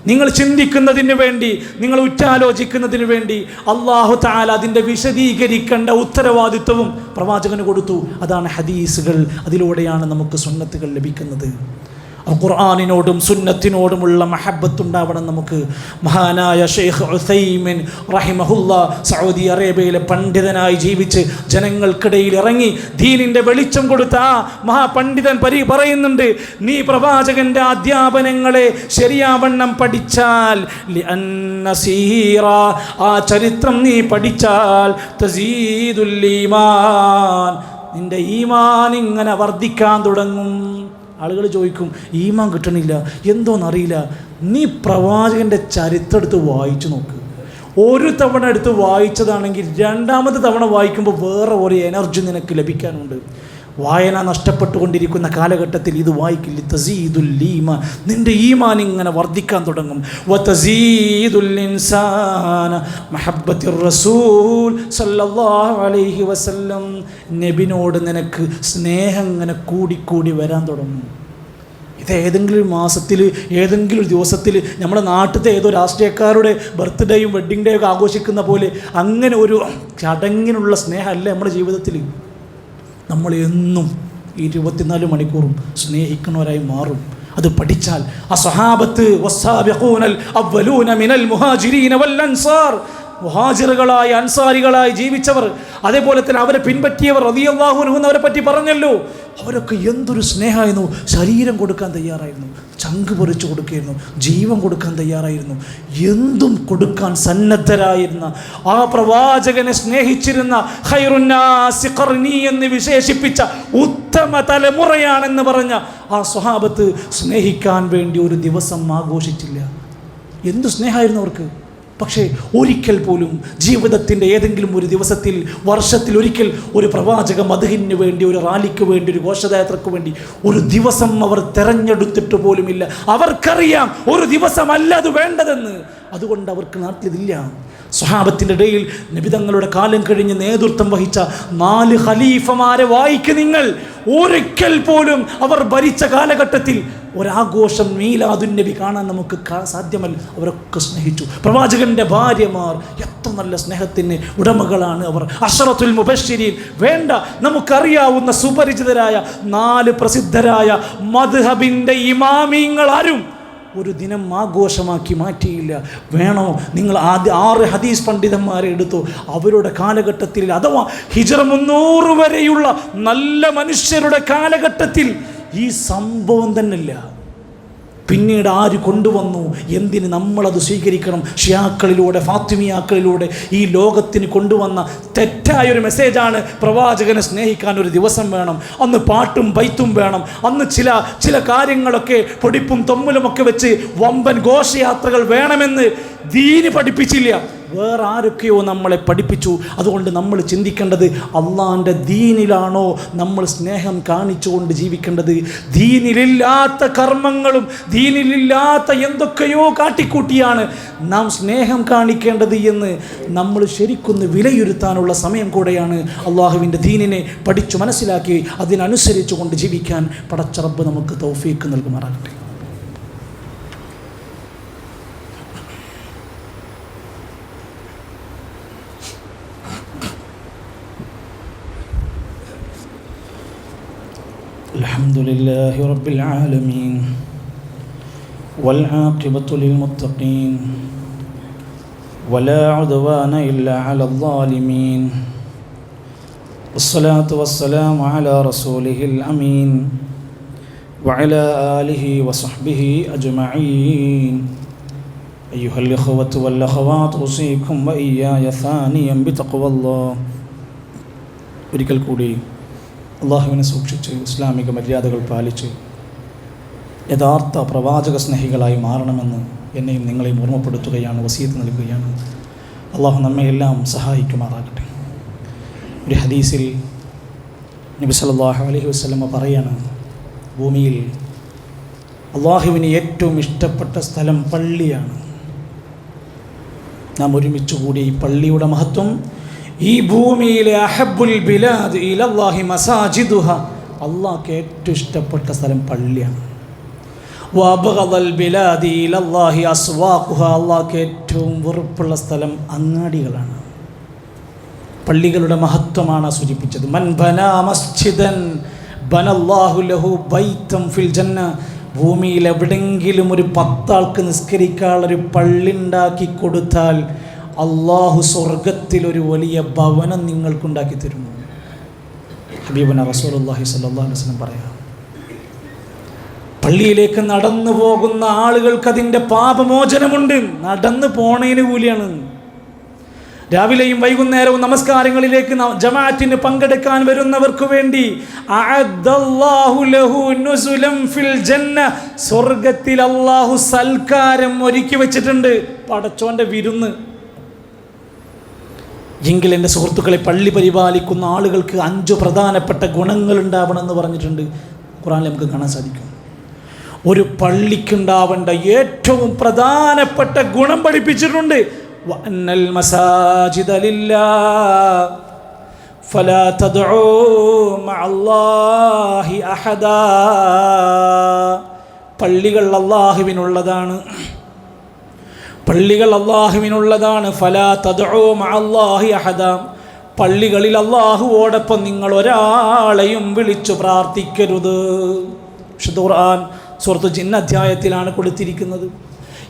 നിങ്ങൾ ചിന്തിക്കുന്നതിന് വേണ്ടി, നിങ്ങൾ ഉറ്റാലോചിക്കുന്നതിന് വേണ്ടി അല്ലാഹു തആല അതിൻ്റെ വിശദീകരിക്കേണ്ട ഉത്തരവാദിത്വവും പ്രവാചകന് കൊടുത്തു. അതാണ് ഹദീസുകൾ. അതിലൂടെയാണ് നമുക്ക് സുന്നത്തുകൾ ലഭിക്കുന്നത്. ഖുർആനിനോടും സുന്നത്തിനോടുമുള്ള മഹബത്തുണ്ടാവണം നമുക്ക്. മഹാനായ ഷെയ്ഖ് ഉസൈമിൻ റഹിമഹുല്ലാ സൗദി അറേബ്യയിലെ പണ്ഡിതനായി ജീവിച്ച് ജനങ്ങൾക്കിടയിൽ ഇറങ്ങി ദീനിൻ്റെ വെളിച്ചം കൊടുത്ത ആ മഹാപണ്ഡിതൻ പറയുന്നുണ്ട്, നീ പ്രവാചകൻ്റെ അധ്യാപനങ്ങളെ ശരിയാവണ്ണം പഠിച്ചാൽ, ആ ചരിത്രം നീ പഠിച്ചാൽ, തസീദുൽ ഈമാൻ, നിന്റെ ഈമാൻ ഇങ്ങനെ വർദ്ധിക്കാൻ തുടങ്ങും. ആളുകൾ ചോദിക്കും, ഈമാൻ കിട്ടണില്ല, എന്തോന്നറിയില്ല. നീ പ്രവാചകൻ്റെ ചരിത്രം എടുത്ത് വായിച്ചു നോക്ക്. ഒരു തവണ എടുത്ത് വായിച്ചതാണെങ്കിൽ 2ാമത്തെ തവണ വായിക്കുമ്പോൾ വേറെ ഒരു എനർജി നിനക്ക് ലഭിക്കാനുണ്ട്. വായന നഷ്ടപ്പെട്ടുകൊണ്ടിരിക്കുന്ന കാലഘട്ടത്തിൽ ഇത് വായിക്കില്ല. തസീദുൽ ഈമാൻ, നിൻ്റെ ഈമാൻ ഇങ്ങനെ വർദ്ധിക്കാൻ തുടങ്ങും. വതസീദുൽ ഇൻസാന മഹബ്ബത്തിർ റസൂൽ സല്ലല്ലാഹു അലൈഹി വസല്ലം, നബിനോട് നിനക്ക് സ്നേഹം ഇങ്ങനെ കൂടിക്കൂടി വരാൻ തുടങ്ങും. ഇത് ഏതെങ്കിലും മാസത്തിൽ, ഏതെങ്കിലും ദിവസത്തിൽ നമ്മുടെ നാട്ടിലത്തെ ഏതോ രാഷ്ട്രീയക്കാരുടെ ബർത്ത്ഡേയും വെഡ്ഡിങ് ഡേയും ഒക്കെ ആഘോഷിക്കുന്ന പോലെ അങ്ങനെ ഒരു ചടങ്ങിനുള്ള സ്നേഹമല്ല നമ്മുടെ ജീവിതത്തിൽ. നമ്മൾ എന്നും 24 മണിക്കൂറും സ്നേഹിക്കുന്നവരായി മാറും. അത് പഠിച്ചാൽ ആ സ്വഹാബത്ത് വസ്സാബിഖൂനൽ അവ്വലൂന മിനൽ മുഹാജിരീന വൽ അൻസാർ, മുഹാജിറുകളായ അൻസാരികളായി ജീവിച്ചവർ, അതേപോലെ തന്നെ അവരെ പിൻപറ്റിയവർ റളിയല്ലാഹു അൻഹു അവരെ പറ്റി പറഞ്ഞല്ലോ. അവരൊക്കെ എന്തൊരു സ്നേഹമായിരുന്നു. ശരീരം കൊടുക്കാൻ തയ്യാറായിരുന്നു, ചങ്ക് പൊറിച്ചു കൊടുക്കുകയായിരുന്നു, ജീവൻ കൊടുക്കാൻ തയ്യാറായിരുന്നു, എന്തും കൊടുക്കാൻ സന്നദ്ധരായിരുന്ന ആ പ്രവാചകനെ സ്നേഹിച്ചിരുന്ന ഖൈറുന്നാസി ഖർനി എന്ന് വിശേഷിപ്പിച്ച ഉത്തമ തലമുറയാണെന്ന് പറഞ്ഞ ആ സ്വഹാബത്ത് സ്നേഹിക്കാൻ വേണ്ടി ഒരു ദിവസം ആഘോഷിച്ചില്ല. എന്തു സ്നേഹമായിരുന്നു അവർക്ക്. പക്ഷേ ഒരിക്കൽ പോലും ജീവിതത്തിൻ്റെ ഏതെങ്കിലും ഒരു ദിവസത്തിൽ, വർഷത്തിൽ ഒരിക്കൽ ഒരു പ്രവാചക മദ്ഹിന് വേണ്ടി, ഒരു റാലിക്ക് വേണ്ടി, ഒരു ഘോഷയാത്രയ്ക്ക് വേണ്ടി ഒരു ദിവസം അവർ തെരഞ്ഞെടുത്തിട്ട് പോലുമില്ല. അവർക്കറിയാം ഒരു ദിവസമല്ല അത് വേണ്ടതെന്ന്. അതുകൊണ്ട് അവർക്ക് നാട്ടിലിതില്ല. സ്വഹാബത്തിൻ്റെ ഇടയിൽ നബി തങ്ങളുടെ കാലം കഴിഞ്ഞ് നേതൃത്വം വഹിച്ച 4 ഖലീഫമാരെ വായിക്ക് നിങ്ങൾ. ഒരിക്കൽ പോലും അവർ ഭരിച്ച കാലഘട്ടത്തിൽ ഒരാഘോഷം മീലാദുൻ നബി കാണാൻ നമുക്ക് സാധ്യമല്ല. അവരൊക്കെ സ്നേഹിച്ചു. പ്രവാചകന്റെ ഭാര്യമാർ എത്ര നല്ല സ്നേഹത്തിന് ഉടമകളാണ് അവർ. അശ്റത്തുൽ മുബശ്ശിരീൻ വേണ്ട, നമുക്കറിയാവുന്ന സുപരിചിതരായ 4 പ്രസിദ്ധരായ മദ്ഹബിൻ്റെ ഇമാമിങ്ങൾ ആരും ഒരു ദിനം ആഘോഷമാക്കി മാറ്റിയില്ല. വേണോ നിങ്ങൾ 6 ഹദീസ് പണ്ഡിതന്മാരെ എടുത്തു. അവരുടെ കാലഘട്ടത്തിൽ, അഥവാ ഹിജ്റ 300 വരെയുള്ള നല്ല മനുഷ്യരുടെ കാലഘട്ടത്തിൽ ഈ സംഭവം തന്നെയില്ല. പിന്നീട് ആര് കൊണ്ടുവന്നു? എന്തിന് നമ്മളത് സ്വീകരിക്കണം? ഷിയാക്കളിലൂടെ, ഫാത്തിമിയാക്കളിലൂടെ ഈ ലോകത്തിന് കൊണ്ടുവന്ന തെറ്റായൊരു മെസ്സേജാണ് പ്രവാചകനെ സ്നേഹിക്കാൻ ഒരു ദിവസം വേണം, അന്ന് പാട്ടും ബൈത്തും വേണം, അന്ന് ചില കാര്യങ്ങളൊക്കെ പൊടിപ്പും തൊമ്മലുമൊക്കെ വെച്ച് വമ്പൻ ഘോഷയാത്രകൾ വേണമെന്ന് ദീന് പഠിപ്പിച്ചില്ല. വേറെ ആരൊക്കെയോ നമ്മളെ പഠിപ്പിച്ചു. അതുകൊണ്ട് നമ്മൾ ചിന്തിക്കേണ്ടത് അള്ളാൻ്റെ ദീനിലാണോ നമ്മൾ സ്നേഹം കാണിച്ചുകൊണ്ട് ജീവിക്കേണ്ടത്? ദീനിലില്ലാത്ത കർമ്മങ്ങളും ദീനിലില്ലാത്ത എന്തൊക്കെയോ കാട്ടിക്കൂട്ടിയാണ് നാം സ്നേഹം കാണിക്കേണ്ടത് എന്ന് നമ്മൾ ശരിക്കൊന്ന് വിലയിരുത്താനുള്ള സമയം കൂടെയാണ്. അള്ളാഹുവിൻ്റെ ദീനിനെ പഠിച്ചു മനസ്സിലാക്കി അതിനനുസരിച്ച് കൊണ്ട് ജീവിക്കാൻ പടച്ച റബ്ബ് നമുക്ക് തൗഫീക്ക് നൽകുമാറാകട്ടെ. الحمد لله رب العالمين والعاقبة للمتقين ولا عدوان إلا على الظالمين والصلاة والسلام على رسوله الأمين وعلى آله وصحبه أجمعين. أيها الإخوة والأخوات أوصيكم وإياي ثانيا بتقوى الله. ഒരിക്കൽ കൂടി അള്ളാഹുവിനെ സൂക്ഷിച്ച് ഇസ്ലാമിക മര്യാദകൾ പാലിച്ച് യഥാർത്ഥ പ്രവാചക സ്നേഹികളായി മാറണമെന്ന് എന്നെയും നിങ്ങളെയും ഓർമ്മപ്പെടുത്തുകയാണ്, വസിയത്ത് നൽകുകയാണ്. അള്ളാഹു നമ്മയെല്ലാം സഹായിക്കുമാറാകട്ടെ. ഒരു ഹദീസിൽ നബി സല്ലല്ലാഹു അലൈഹി വസല്ലം പറയാണ്, ഭൂമിയിൽ അള്ളാഹുവിന് ഏറ്റവും ഇഷ്ടപ്പെട്ട സ്ഥലം പള്ളിയാണ്. നാം ഒരുമിച്ച് കൂടി ഈ പള്ളിയുടെ മഹത്വം, ഈ ഭൂമിയിലെ അഹബ്ബുൽ ബിലാദ് ഇലല്ലാഹി മസാജിദുഹ, അള്ളാഹ്ക്ക് ഏറ്റവും ഇഷ്ടപ്പെട്ട സ്ഥലം പള്ളിയാണ്. വഅബ്ഗദൽ ബിലാദി ഇലല്ലാഹി അസ്വാഖുഹ, അള്ളാഹ്ക്ക് ഏറ്റവും വെറുപ്പുള്ള സ്ഥലം അങ്ങാടികളാണ്. പള്ളികളുടെ മഹത്വമാണ് സൂചിപ്പിച്ചത്. മൻ ബനാ മസ്ജിദൻ ബനല്ലാഹു ലഹു ബൈതൻ ഫിൽ ജന്ന, ഭൂമിയിൽ എവിടെയെങ്കിലും ഒരു 10 ആൾക്ക് നിസ്കരിക്കാനുള്ളൊരു പള്ളി ഉണ്ടാക്കി കൊടുത്താൽ അള്ളാഹു സ്വർഗത്തിൽ ഒരു വലിയ ഭവനം നിങ്ങൾക്കുണ്ടാക്കി തരുന്നു. ഹബീബുന റസൂലുള്ളാഹി സ്വല്ലല്ലാഹു അലൈഹി വസല്ലം പറയാം, പള്ളിയിലേക്ക് നടന്നു പോകുന്ന ആളുകൾക്ക് അതിൻ്റെ പാപമോചനമുണ്ട്. നടന്നു പോണതിന് കൂലിയാണ്. രാവിലെയും വൈകുന്നേരവും നമസ്കാരങ്ങളിലേക്ക് ജമാഅത്തിന് പങ്കെടുക്കാൻ വരുന്നവർക്ക് വേണ്ടി അഅദ്ദല്ലാഹു ലഹു നുസുലൻ ഫിൽ ജന്ന, സ്വർഗത്തിൽ അള്ളാഹു സൽക്കാരം ഒരുക്കി വെച്ചിട്ടുണ്ട്, പടച്ചോൻ്റെ വിരുന്ന്. എങ്കിൽ എൻ്റെ സുഹൃത്തുക്കളെ, പള്ളി പരിപാലിക്കുന്ന ആളുകൾക്ക് 5 പ്രധാനപ്പെട്ട ഗുണങ്ങൾ ഉണ്ടാവണമെന്ന് പറഞ്ഞിട്ടുണ്ട്. ഖുർആനിൽ നമുക്ക് കാണാൻ സാധിക്കും. ഒരു പള്ളിക്കുണ്ടാവേണ്ട ഏറ്റവും പ്രധാനപ്പെട്ട ഗുണം പഠിപ്പിച്ചിട്ടുണ്ട്. വഅന്നൽ മസാജിദ ലില്ലാഹ് ഫലാ തദ്ഉ മഅല്ലാഹി അഹദാ, പള്ളികൾ അല്ലാഹുവിനുള്ളതാണ്, പള്ളികൾ അല്ലാഹുവിനുള്ളതാണ്. ഫലാ തദ്ഉ മഅല്ലാഹി അഹദാ, പള്ളികളിൽ അല്ലാഹുവോടൊപ്പം നിങ്ങൾ ഒരാളെയും വിളിച്ചു പ്രാർത്ഥിക്കരുത്. വിശുദ്ധ ഖുർആൻ സൂറത്തുൽ ജിൻ അധ്യായത്തിലാണ് കൊടുത്തിരിക്കുന്നത്.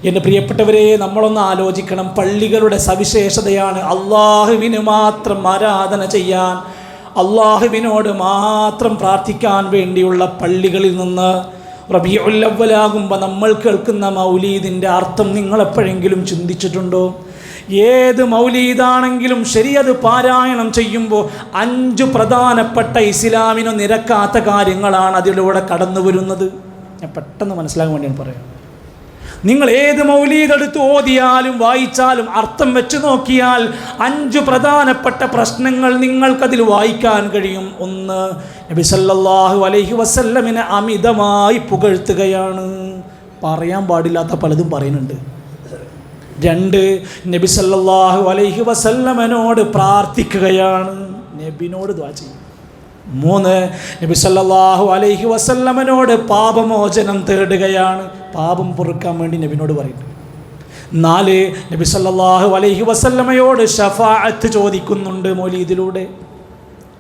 എൻ്റെ പ്രിയപ്പെട്ടവരെ, നമ്മളൊന്ന് ആലോചിക്കണം. പള്ളികളുടെ സവിശേഷതയാണ് അള്ളാഹുവിന് മാത്രം ആരാധന ചെയ്യാൻ, അള്ളാഹുവിനോട് മാത്രം പ്രാർത്ഥിക്കാൻ വേണ്ടിയുള്ള പള്ളികളിൽ നിന്ന് റബീഉൽ അവ്വലാകുമ്പോൾ നമ്മൾ കേൾക്കുന്ന മൗലീദിൻ്റെ അർത്ഥം നിങ്ങളെപ്പോഴെങ്കിലും ചിന്തിച്ചിട്ടുണ്ടോ? ഏത് മൗലീദാണെങ്കിലും ശരി, അത് പാരായണം ചെയ്യുമ്പോൾ 5 പ്രധാനപ്പെട്ട ഇസ്ലാമിന് നിരക്കാത്ത കാര്യങ്ങളാണ് അതിലൂടെ കടന്നു വരുന്നത്. ഞാൻ പെട്ടെന്ന് മനസ്സിലാകാൻ വേണ്ടിയാണ് പറയാം. നിങ്ങൾ ഏത് മൗലീദ് എടുത്ത് ഓതിയാലും വായിച്ചാലും അർത്ഥം വെച്ച് നോക്കിയാൽ 5 പ്രധാനപ്പെട്ട പ്രശ്നങ്ങൾ നിങ്ങൾക്കതിൽ വായിക്കാൻ കഴിയും. 1, നബി സല്ലല്ലാഹു അലൈഹി വസല്ലമിനെ അമിതമായി പുകഴ്ത്തുകയാണ്, പറയാൻ പാടില്ലാത്ത പലതും പറയുന്നുണ്ട്. 2, നബി സല്ലല്ലാഹു അലൈഹി വസല്ലമനോട് പ്രാർത്ഥിക്കുകയാണ്, നബിനോട് ദുആ ചെയ്യും. 3, നബി സല്ലല്ലാഹു അലൈഹി വസല്ലമനോട് പാപമോചനം തേടുകയാണ്, പാപം പൊറുക്കാൻ വേണ്ടി നബിനോട് പറയുന്നു. 4, നബി സല്ലല്ലാഹു അലൈഹി വസല്ലമയോട് ശഫാഅത്ത് ചോദിക്കുന്നുണ്ട് മൗലീദിലൂടെ.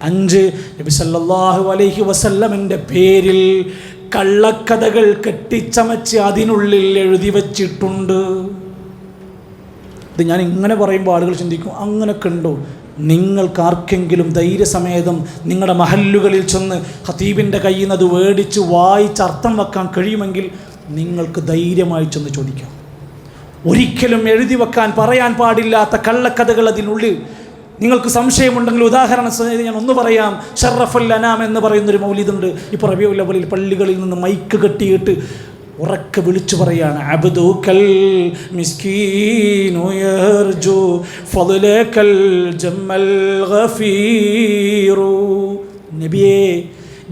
5, നബി സല്ലല്ലാഹു അലൈഹി വസല്ലമിൻ്റെ പേരിൽ കള്ളക്കഥകൾ കെട്ടിച്ചമച്ച് അതിനുള്ളിൽ എഴുതി വച്ചിട്ടുണ്ട്. ഇത് ഞാൻ ഇങ്ങനെ പറയുമ്പോൾ ആളുകൾ ചിന്തിക്കും, അങ്ങനെയൊക്കെ ഉണ്ടോ? നിങ്ങൾക്കാർക്കെങ്കിലും ധൈര്യസമേതം നിങ്ങളുടെ മഹല്ലുകളിൽ ചെന്ന് ഖതീബിൻ്റെ കയ്യിൽ നിന്ന് അത് മേടിച്ച് വായിച്ച് അർത്ഥം വെക്കാൻ കഴിയുമെങ്കിൽ നിങ്ങൾക്ക് ധൈര്യമായി ചെന്ന് ചോദിക്കാം. ഒരിക്കലും എഴുതി വെക്കാൻ പറയാൻ പാടില്ലാത്ത കള്ളക്കഥകൾ അതിനുള്ളിൽ നിങ്ങൾക്ക് സംശയമുണ്ടെങ്കിൽ ഉദാഹരണം ഞാൻ ഒന്ന് പറയാം. ഷറഫുൽ അനാം എന്ന് പറയുന്നൊരു മൗലിദുണ്ട്. ഇപ്പോൾ റബീഉൽ അവ്വലിൽ പള്ളികളിൽ നിന്ന് മൈക്ക് കെട്ടിയിട്ട് ഉറക്കെ വിളിച്ചു പറയാണ്, അബ്ദുകൽ മിസ്കീനു യർജു ഫളലകൽ ജമ്മൽ ഗഫീറു. നബിയേ,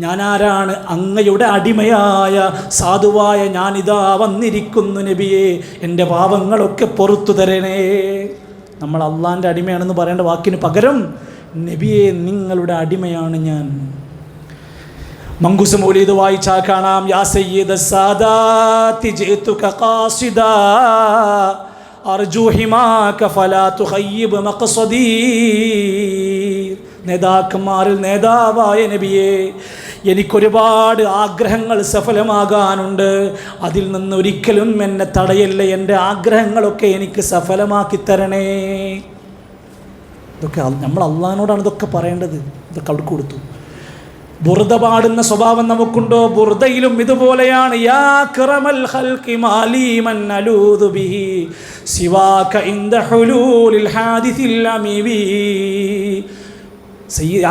ഞാനാരാണ്? അങ്ങയുടെ അടിമയായ സാധുവായ ഞാനിതാ വന്നിരിക്കുന്നു നബിയേ, എൻ്റെ പാപങ്ങളൊക്കെ പുറത്തു തരണേ. നമ്മൾ അള്ളാൻ്റെ അടിമയാണെന്ന് പറയേണ്ട വാക്കിന് പകരം നബിയേ, നിങ്ങളുടെ അടിമയാണ് ഞാൻ. മങ്കൂസ് മൗലീദ് വായിച്ചാൽ കാണാം, യാ സയ്യിദ സാദാതി ജിതുക ഖാസിദാ അർജു ഹിമാക ഫലാ തുഖയ്യിബ് മഖ്സദീ. നേതാക്കന്മാരിൽ നേതാവായ നബിയെ, എനിക്കൊരുപാട് ആഗ്രഹങ്ങൾ സഫലമാകാനുണ്ട്, അതിൽ നിന്നൊരിക്കലും എന്നെ തടയല്ലേ, എൻ്റെ ആഗ്രഹങ്ങളൊക്കെ എനിക്ക് സഫലമാക്കി തരണേ. ഇതൊക്കെ നമ്മൾ അള്ളാഹിനോടാണ് ഇതൊക്കെ പറയേണ്ടത്. ഇതൊക്കെ അവിടെ കൊടുത്തു. ബുർദ പാടുന്ന സ്വഭാവം നമുക്കുണ്ടോ? ബുർദയിലും ഇതുപോലെയാണ്, യാ അക്രമൽ ഖൽഖി മാലി മൻ അലൂദു ബിഹി സിവാക ഇൻദ ഹുലൂലിൽ ഹാദിസിൽ അമീവി.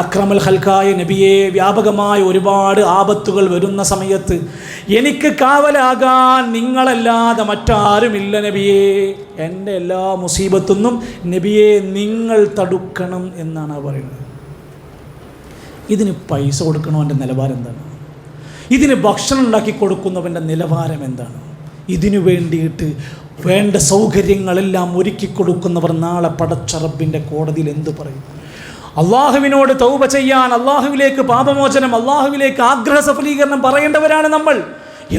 അക്രമൽ ഖൽഖായ നബിയെ, വ്യാപകമായ ഒരുപാട് ആപത്തുകൾ വരുന്ന സമയത്ത് എനിക്ക് കാവലാകാൻ നിങ്ങളല്ലാതെ മറ്റാരുമില്ല നബിയെ. എൻ്റെ എല്ലാ മുസീബത്തുനിന്നും നബിയെ നിങ്ങൾ തടുക്കണം എന്നാണ് പറയുന്നത്. ഇതിന് പൈസ കൊടുക്കണവൻ്റെ നിലവാരം എന്താണ്? ഇതിന് ഭക്ഷണം ഉണ്ടാക്കി കൊടുക്കുന്നവൻ്റെ നിലവാരം എന്താണ്? ഇതിനു വേണ്ടിയിട്ട് വേണ്ട സൗകര്യങ്ങളെല്ലാം ഒരുക്കി കൊടുക്കുന്നവർ നാളെ പടച്ച റബ്ബിൻ്റെ കോടതിയിൽ എന്തു പറയും? അള്ളാഹുവിനോട് തൗബ ചെയ്യാൻ, അള്ളാഹുവിലേക്ക് പാപമോചനം, അള്ളാഹുവിലേക്ക് ആഗ്രഹ സഫലീകരണം പറയേണ്ടവരാണ് നമ്മൾ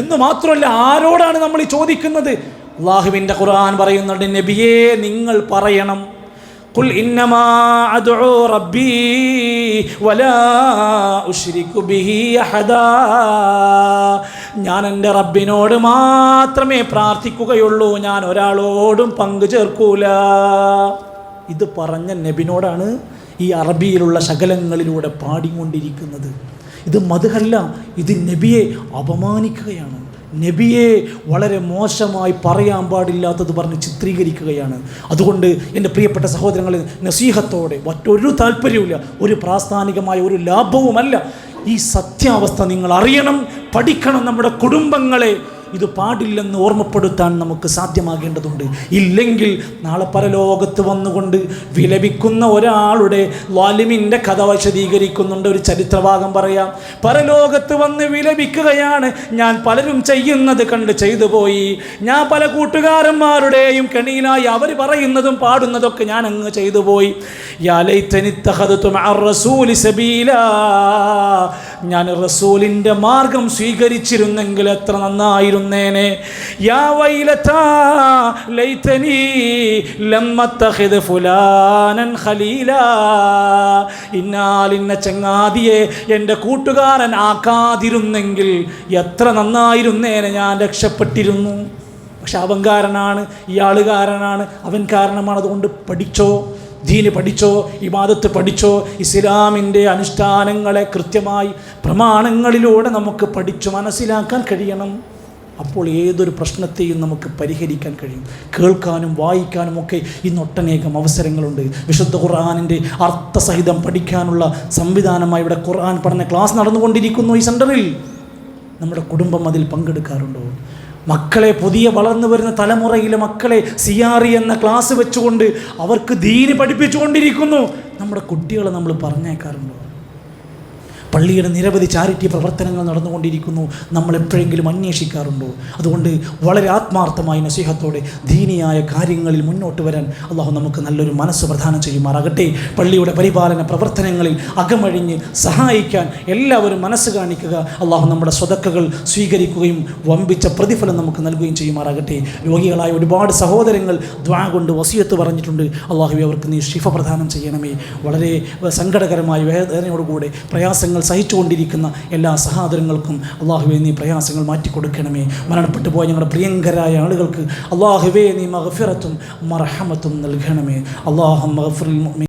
എന്ന് മാത്രമല്ല, ആരോടാണ് നമ്മൾ ഈ ചോദിക്കുന്നത്? അള്ളാഹുവിൻ്റെ ഖുർആൻ പറയുന്നുണ്ട്, നബിയേ നിങ്ങൾ പറയണം, ഖുൽ ഇന്നമാ അദ്ഉ റബ്ബി വലാ ഉശ്രികു ബിഹി അഹദാ. ഞാൻ എൻ്റെ റബ്ബിനോട് മാത്രമേ പ്രാർത്ഥിക്കുകയുള്ളൂ, ഞാൻ ഒരാളോടും പങ്കു ചേർക്കൂല. ഇത് പറഞ്ഞ നബിനോടാണ് ഈ അറബിയിലുള്ള ശകലങ്ങളിലൂടെ പാടിക്കൊണ്ടിരിക്കുന്നത്. ഇത് മദ്ഹല്ല, ഇത് നബിയെ അപമാനിക്കുകയാണ്. നബിയെ വളരെ മോശമായി പറയാൻ പാടില്ലാത്തത് പറഞ്ഞ് ചിത്രീകരിക്കുകയാണ്. അതുകൊണ്ട് എൻ്റെ പ്രിയപ്പെട്ട സഹോദരങ്ങളെ, നസീഹത്തോടെ, മറ്റൊരു താല്പര്യവുമില്ല, ഒരു പ്രാസ്ഥാനികമായ ഒരു ലാഭവുമല്ല, ഈ സത്യാവസ്ഥ നിങ്ങൾ അറിയണം, പഠിക്കണം. നമ്മുടെ കുടുംബങ്ങളെ ഇത് പാടില്ലെന്ന് ഓർമ്മപ്പെടുത്താൻ നമുക്ക് സാധ്യമാകേണ്ടതുണ്ട്. ഇല്ലെങ്കിൽ നാളെ പരലോകത്ത് വന്നുകൊണ്ട് വിലപിക്കുന്ന ഒരാളുടെ വാലിമിൻ്റെ കഥ വിശദീകരിക്കുന്നുണ്ട്. ഒരു ചരിത്രഭാഗം പറയാം. പരലോകത്ത് വന്ന് വിലപിക്കുകയാണ്, ഞാൻ പലരും ചെയ്യുന്നത് കണ്ട് ചെയ്തു പോയി, ഞാൻ പല കൂട്ടുകാരന്മാരുടെയും കെണിയിലായി അവർ പറയുന്നതും പാടുന്നതൊക്കെ ഞാൻ അങ്ങ് ചെയ്തു പോയി. യാ ലൈതനി ഇത്തഖദതു മഅ റസൂലി സബീലാ. ഞാൻ റസൂലിൻ്റെ മാർഗം സ്വീകരിച്ചിരുന്നെങ്കിൽ എത്ര നന്നായിരുന്നേനെ. യാ വൈലതാ ലൈതനി ലം അത്തഖിദ് ഫുലാനൻ ഖലീലാ. ഇന്നാലിന്ന ചങ്ങാതിയെ എൻ്റെ കൂട്ടുകാരൻ ആക്കാതിരുന്നെങ്കിൽ എത്ര നന്നായിരുന്നേനെ, ഞാൻ രക്ഷപ്പെട്ടിരുന്നു. പക്ഷെ അവൻ കാരനാണ്, ഇയാളുകാരനാണ്, അവൻ കാരണമാണ്, അതുകൊണ്ട് പഠിച്ചോ, ദീന് പഠിച്ചോ, ഇബാദത്ത് പഠിച്ചോ, ഇസ്ലാമിൻ്റെ അനുഷ്ഠാനങ്ങളെ കൃത്യമായി പ്രമാണങ്ങളിലൂടെ നമുക്ക് പഠിച്ചു മനസ്സിലാക്കാൻ കഴിയണം. അപ്പോൾ ഏതൊരു പ്രശ്നത്തെയും നമുക്ക് പരിഹരിക്കാൻ കഴിയും. കേൾക്കാനും വായിക്കാനും ഒക്കെ ഇന്നൊട്ടനേകം അവസരങ്ങളുണ്ട്. വിശുദ്ധ ഖുർആനിൻ്റെ അർത്ഥസഹിതം പഠിക്കാനുള്ള സംവിധാനമായി ഇവിടെ ഖുർആൻ പഠന ക്ലാസ് നടന്നുകൊണ്ടിരിക്കുന്നു ഈ സെൻ്ററിൽ. നമ്മുടെ കുടുംബം അതിൽ പങ്കെടുക്കാറുണ്ടോ? മക്കളെ, പുതിയ വളർന്നു വരുന്ന തലമുറയിലെ മക്കളെ സിയാറി എന്ന ക്ലാസ് വെച്ചുകൊണ്ട് അവർക്ക് ദീന് പഠിപ്പിച്ചുകൊണ്ടിരിക്കുന്നു. നമ്മുടെ കുട്ടികളെ നമ്മൾ പറഞ്ഞേക്കാറുണ്ടോ? പള്ളിയുടെ നിരവധി ചാരിറ്റി പ്രവർത്തനങ്ങൾ നടന്നുകൊണ്ടിരിക്കുന്നു. നമ്മൾ എപ്പോഴെങ്കിലും അന്വേഷിക്കാറുണ്ടോ? അതുകൊണ്ട് വളരെ ആത്മാർത്ഥമായ നസീഹത്തോടെ ദീനിയായ കാര്യങ്ങളിൽ മുന്നോട്ട് വരാൻ അള്ളാഹു നമുക്ക് നല്ലൊരു മനസ്സ് പ്രദാനം ചെയ്യുമാറാകട്ടെ. പള്ളിയുടെ പരിപാലന പ്രവർത്തനങ്ങളിൽ അകമഴിഞ്ഞ് സഹായിക്കാൻ എല്ലാവരും മനസ്സ് കാണിക്കുക. അള്ളാഹു നമ്മുടെ സ്വതക്കകൾ സ്വീകരിക്കുകയും വമ്പിച്ച പ്രതിഫലം നമുക്ക് നൽകുകയും ചെയ്യുമാറാകട്ടെ. രോഗികളായ ഒരുപാട് സഹോദരങ്ങൾ ദ്വാ കൊണ്ട് വസിയത്ത് പറഞ്ഞിട്ടുണ്ട്. അള്ളാഹു അവർക്ക് നീ ശിഫ പ്രദാനം ചെയ്യണമേ. വളരെ സങ്കടകരമായ വേദനയോടുകൂടെ പ്രയാസങ്ങൾ സഹിച്ചുകൊണ്ടിരിക്കുന്ന എല്ലാ സഹോദരങ്ങൾക്കും അള്ളാഹുവേ നീ പ്രയാസങ്ങൾ മാറ്റിക്കൊടുക്കണമേ. മരണപ്പെട്ടു പോയ ഞങ്ങളുടെ പ്രിയങ്കരായ ആളുകൾക്ക് അള്ളാഹുവേ നീ മഗ്ഫിറത്തും മർഹമത്തും നൽകണമേ. അല്ലാഹുമ്മ ഗഫിറിൽ മുഅ്മിനീന